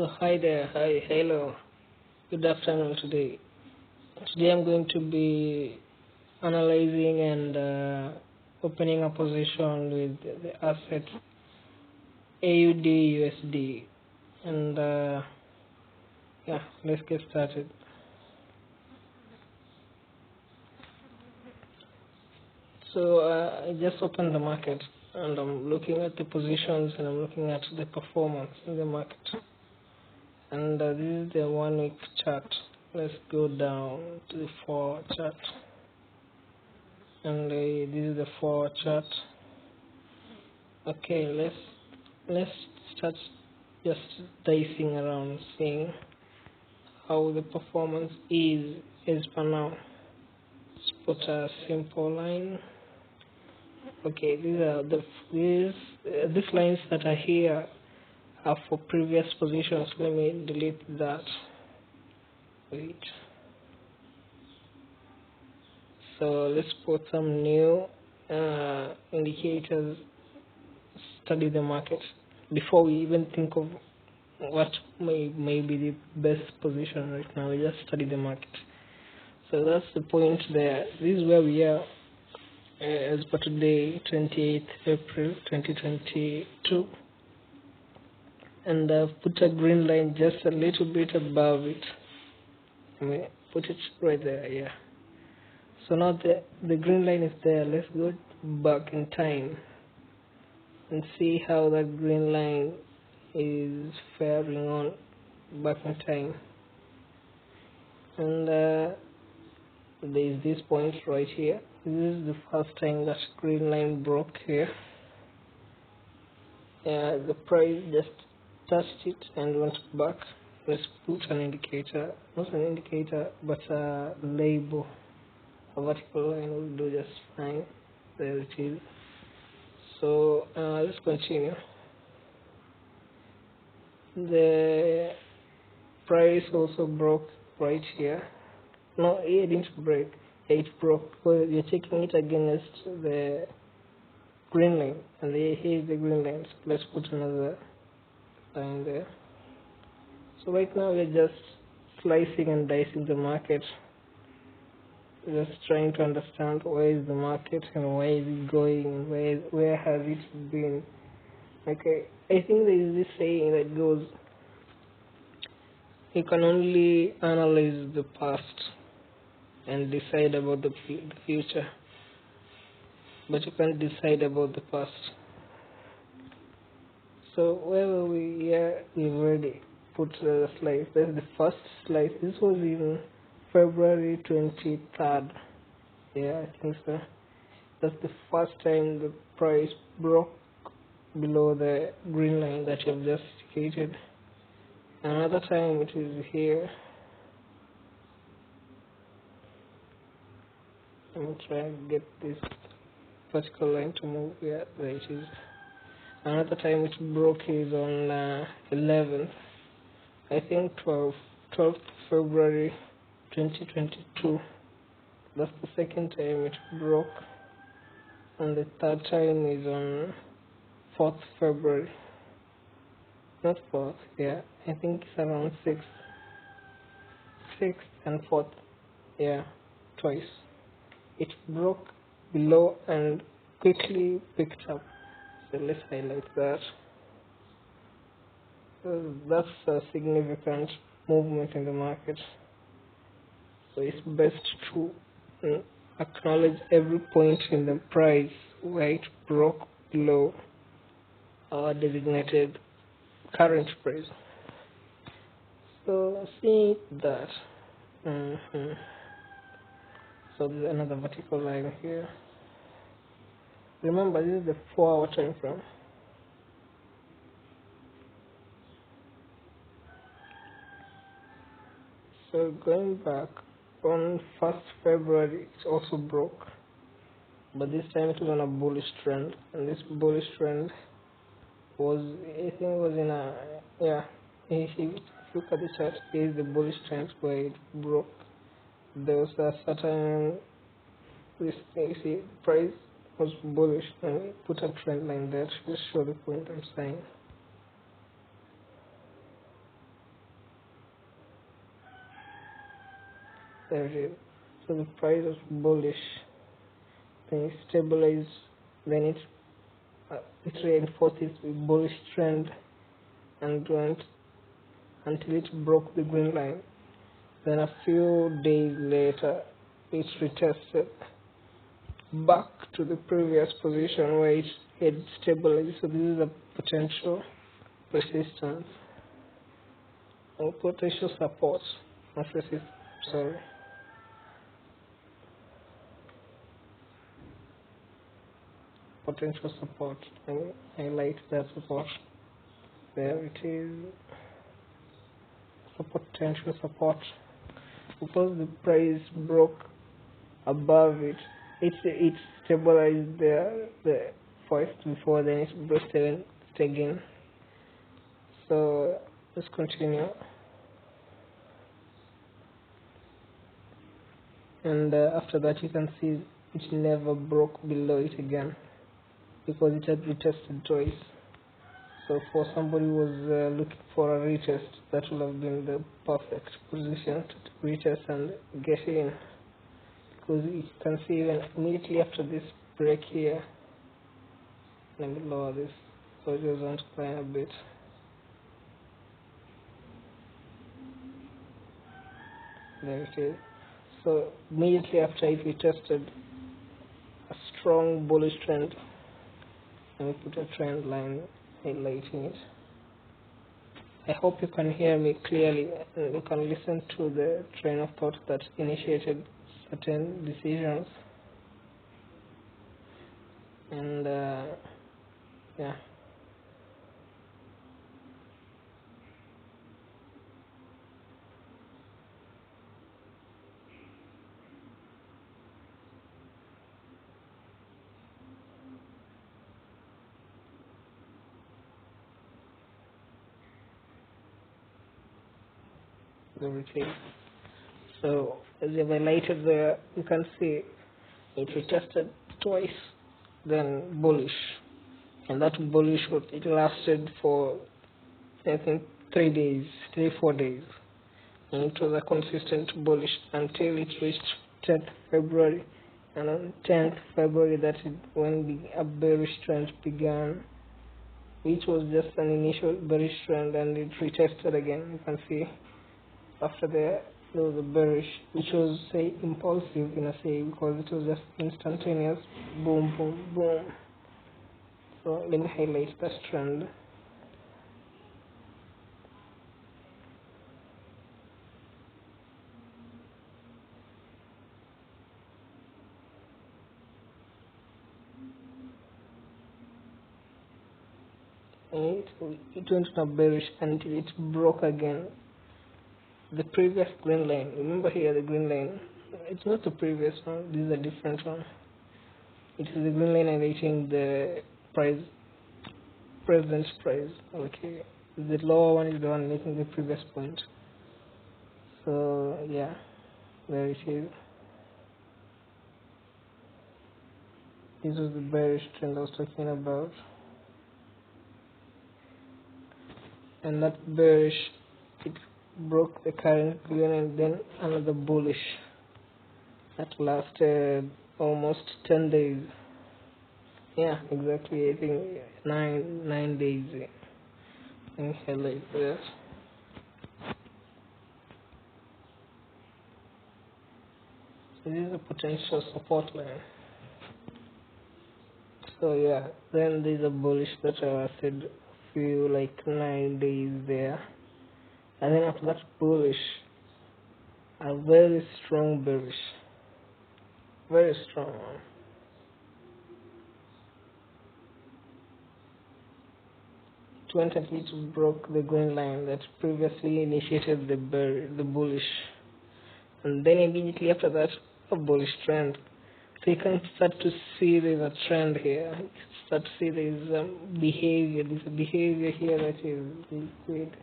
So hi there, hi, hello, good afternoon today. Today I'm going to be analyzing and opening a position with the asset AUDUSD. And yeah, let's get started. So I just opened the market and I'm looking at the positions and I'm looking at the performance in the market. And this is the 1 week chart. Let's go down to the 4 chart. And this is the 4 chart. Okay, let's start just dicing around, seeing how the performance is as per now. Let's put a simple line. Okay, these lines that are here are for previous positions. Let me delete that. Wait. So let's put some new indicators. Study the market before we even think of what may be the best position right now. We just study the market. So that's the point there. This is where we are as per today, 28th April 2022, and I've put a green line just a little bit above it. Let me put it right there. Yeah. So now the green line is there. Let's go back in time and see how that green line is faring on back in time. And there is this point right here. This is the first time that green line broke here. The price just touched it and went back. Let's put an indicator, not an indicator, but a label. A vertical line will do just fine. There it is. So let's continue. The price also broke right here. No, it didn't break. It broke because you're checking it against the green line, and here is the green line. So let's put another line there. So right now we're just slicing and dicing the market. Just trying to understand where is the market and where is it going and where has it been. Okay, I think there is this saying that goes, you can only analyze the past and decide about the future, but you can't decide about the past. So where were we? Yeah, we've already put the slice. That's the first slice. This was in February 23rd. Yeah, I think so. That's the first time the price broke below the green line that you've just indicated. Another time it is here. Let me try and get this vertical line to move. Yeah, there it is. Another time it broke is on 11th. I think 12th February 2022. That's the second time it broke. And the third time is on 4th February. Not 4th, yeah. I think it's around 6th. 6th and 4th. Yeah, twice. It broke below and quickly picked up. So let's highlight that. That's a significant movement in the market. So it's best to acknowledge every point in the price where it broke below our designated current price. So seeing that, so there's another vertical line here. Remember, this is the 4-hour time frame. So going back, on 1st February it also broke, but this time it was on a bullish trend, and this bullish trend was, I think, was in a, yeah, if you look at the chart, here is the bullish trend where it broke. There was a certain, this, you see, price was bullish, and we put a trend line there to show the point I'm saying. There it is. So the price was bullish, then it stabilized, then it reinforces the bullish trend and went until it broke the green line. Then a few days later, it retested back to the previous position where it had stabilized. So this is a potential resistance or potential support, not resistance, sorry. Potential support. I highlight that support. There it is. So potential support, because the price broke above it. It stabilized there the first before, then it broke again. So let's continue. And after that, you can see it never broke below it again, because it had retested twice. So for somebody who was looking for a retest, that would have been the perfect position to retest and get in, because you can see even immediately after this break here. Let me lower this so it doesn't climb a bit. There it is. So immediately after it retested a strong bullish trend. Let me put a trend line highlighting it. I hope you can hear me clearly and you can listen to the train of thought that initiated certain decisions. And yeah. Everything. So as I've highlighted there, you can see it retested twice, then bullish, and that bullish it lasted for I think 4 days, and it was a consistent bullish until it reached 10th February, and on 10th February that is when a bearish trend began, which was just an initial bearish trend, and it retested again. You can see after there was a bearish, which was say impulsive in a say, because it was just instantaneous boom boom boom. So let me highlight that trend. And it went on a bearish until it broke again the previous green line. Remember here the green line, it's not the previous one, this is a different one. It is the green line highlighting the price, present price. Okay, the lower one is the one making the previous point. So yeah, there it is. This was the bearish trend I was talking about, and that bearish, it broke the current green and then another bullish that lasted almost 10 days. Yeah, exactly. I think nine days. And highlight that. So this is a potential support line. So yeah, then there's a bullish that I said few like 9 days there, and then after that bullish, a very strong bearish, very strong. It went until it broke the green line that previously initiated the bullish, and then immediately after that a bullish trend. So you can start to see there's a trend here. You start to see there's behavior. There's a behavior here that is liquid,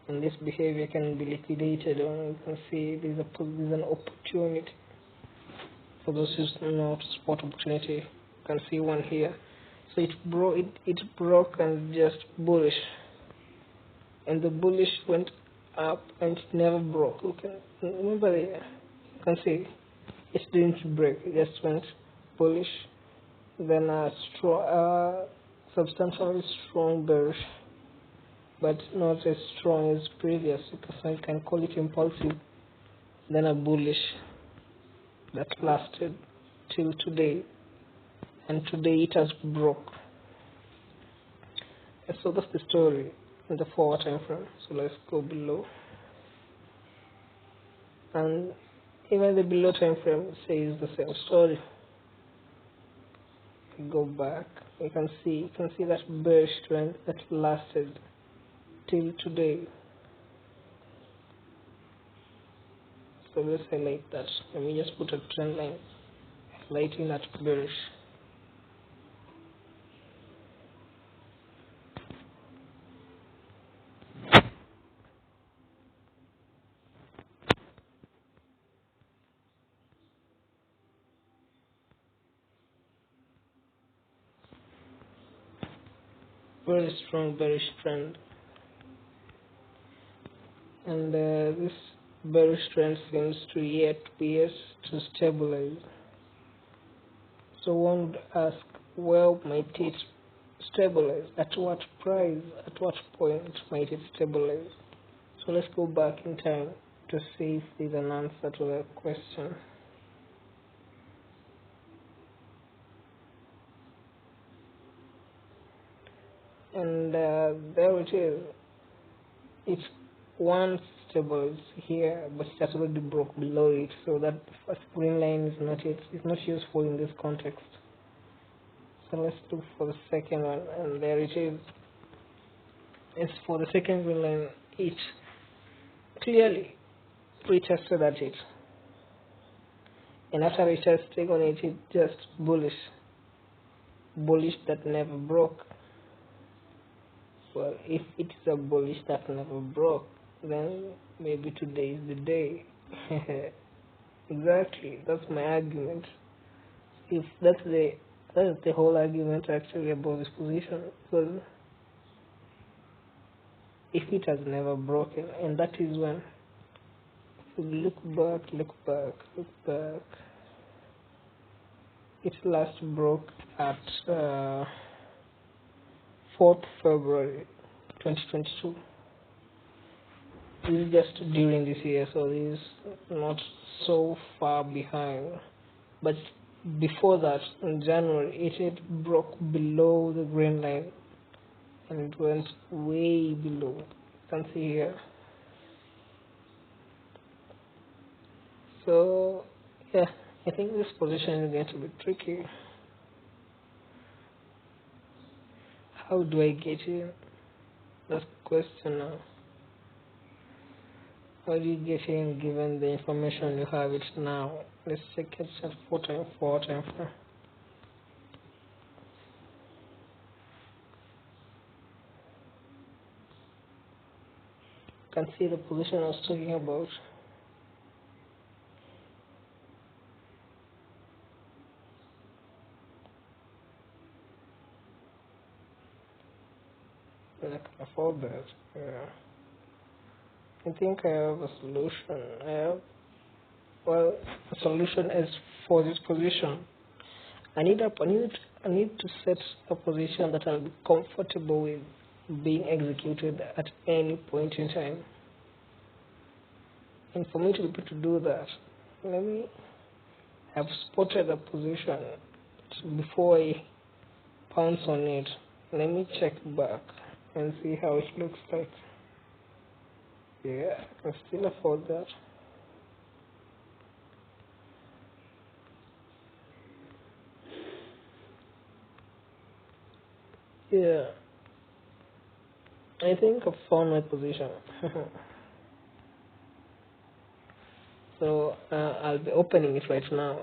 and this behavior can be liquidated. Or you can see there's an opportunity. For those who know spot opportunity, you can see one here. So it broke and just bullish, and the bullish went up and it never broke. You can remember there. You can see it didn't break, it just went bullish, then a strong, substantially strong bearish, but not as strong as previous, because I can call it impulsive, then a bullish that lasted till today, and today it has broke. And so that's the story in the forward time frame. So let's go below, and even the below time frame says the same story. Go back, you can see that bearish trend that lasted till today. So let's highlight that. Let me just put a trend line highlighting that bearish. Very strong bearish trend, and this bearish trend seems to yet be to stabilize. So one would ask, well, might it stabilize? At what price? At what point might it stabilize? So let's go back in time to see if there's an answer to that question. And there it is. It's one stable here, but it has already broke below it, so that first green line is not it. It's not useful in this context. So let's look for the second one, and there it is. As for the second green line, it clearly retested at it, and after retesting on it, it just bullish that never broke. Well, if it is a bullish that never broke, then maybe today is the day. Exactly, that's my argument. If that's the whole argument actually about this position, because if it has never broken, and that is when, if we look back, it last broke at 4th February 2022. This is just during this year, so this is not so far behind. But before that, in January, it had broke below the green line, and it went way below. You can see here. So yeah, I think this position is going to be tricky. How do I get in? That's the question now. How do you get in given the information you have it now? Let's check it at 4 time frame. You can see the position I was talking about. I can afford that. Yeah. I think I have a solution. A solution is for this position. I need to set a position that I'll be comfortable with being executed at any point in time. And for me to be able to do that, let me have spotted a position before I pounce on it. Let me check back and see how it looks like. Yeah, I can still afford that. Yeah, I think I've found my position. So I'll be opening it right now.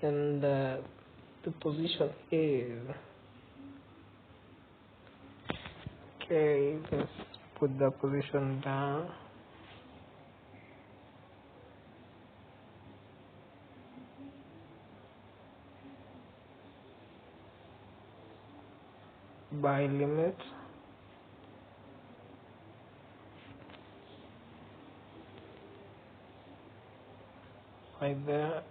And the position is, okay, let's put the position down. Buy limit, right there.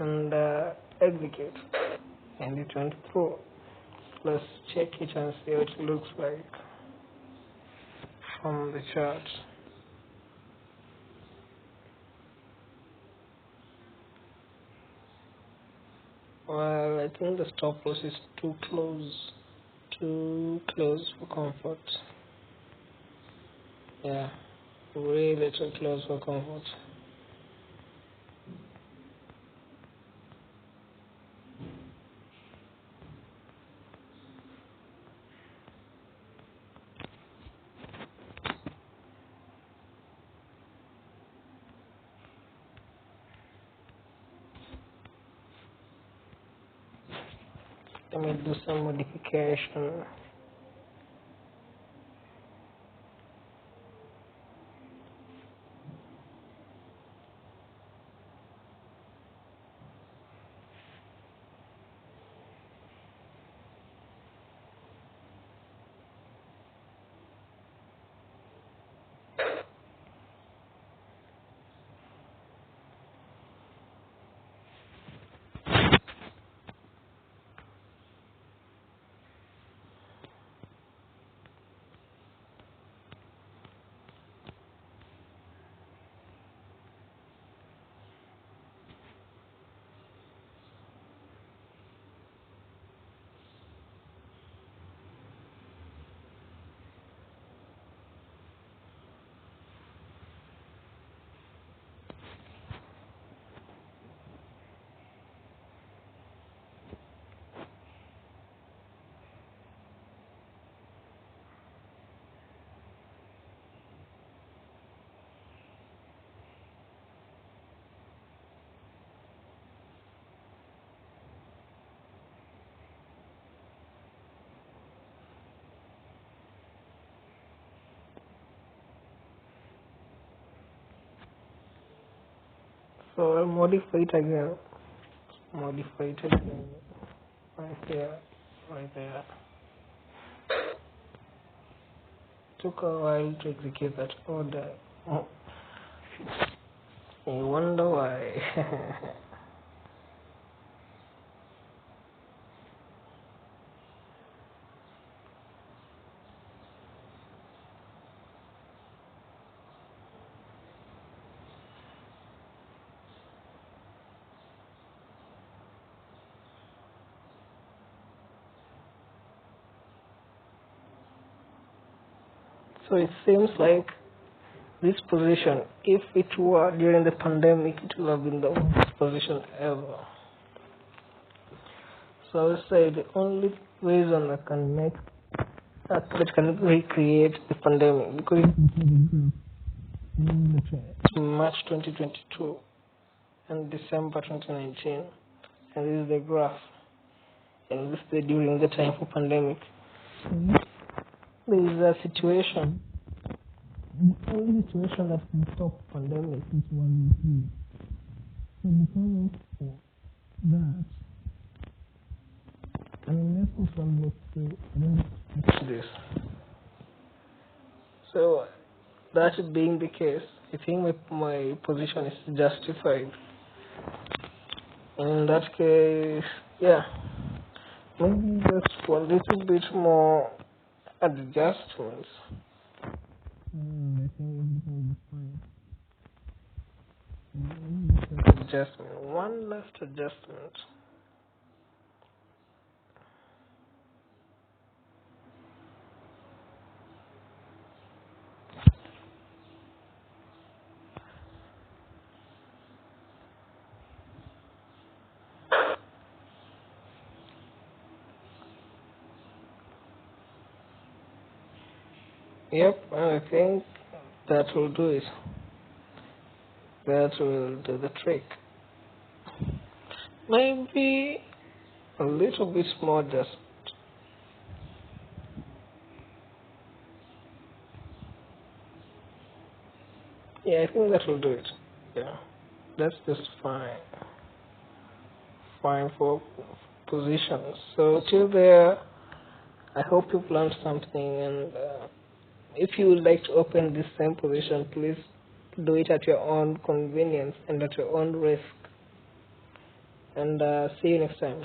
And execute, and it went through. Let's check it and see what it looks like from the chart. Well, I think the stop loss is too close for comfort. Yeah, really too close for comfort. Let me do some modification. So I'll modify it again. Modify it again. Right here, right there. Took a while to execute that order. Oh. You wonder why. So it seems like this position, if it were during the pandemic, it would have been the worst position ever. So I would say the only reason I can make that can recreate the pandemic, because it's March 2022 and December 2019, and this is the graph, and this is during the time for pandemic. There is a situation. The only situation that can stop pandemic is 1 in 3. So because of that, unless this one goes through, I don't expect this. So that being the case, I think my position is justified. In that case, yeah, maybe just a little bit more adjustments. I think everything will be fine. Adjustment, one last adjustment. Yep, I think that will do it. That will do the trick. Maybe a little bit more, just yeah, I think that will do it. Yeah, that's just fine for positions. So till there, I hope you've learned something, and if you would like to open this same position, please do it at your own convenience and at your own risk. And see you next time.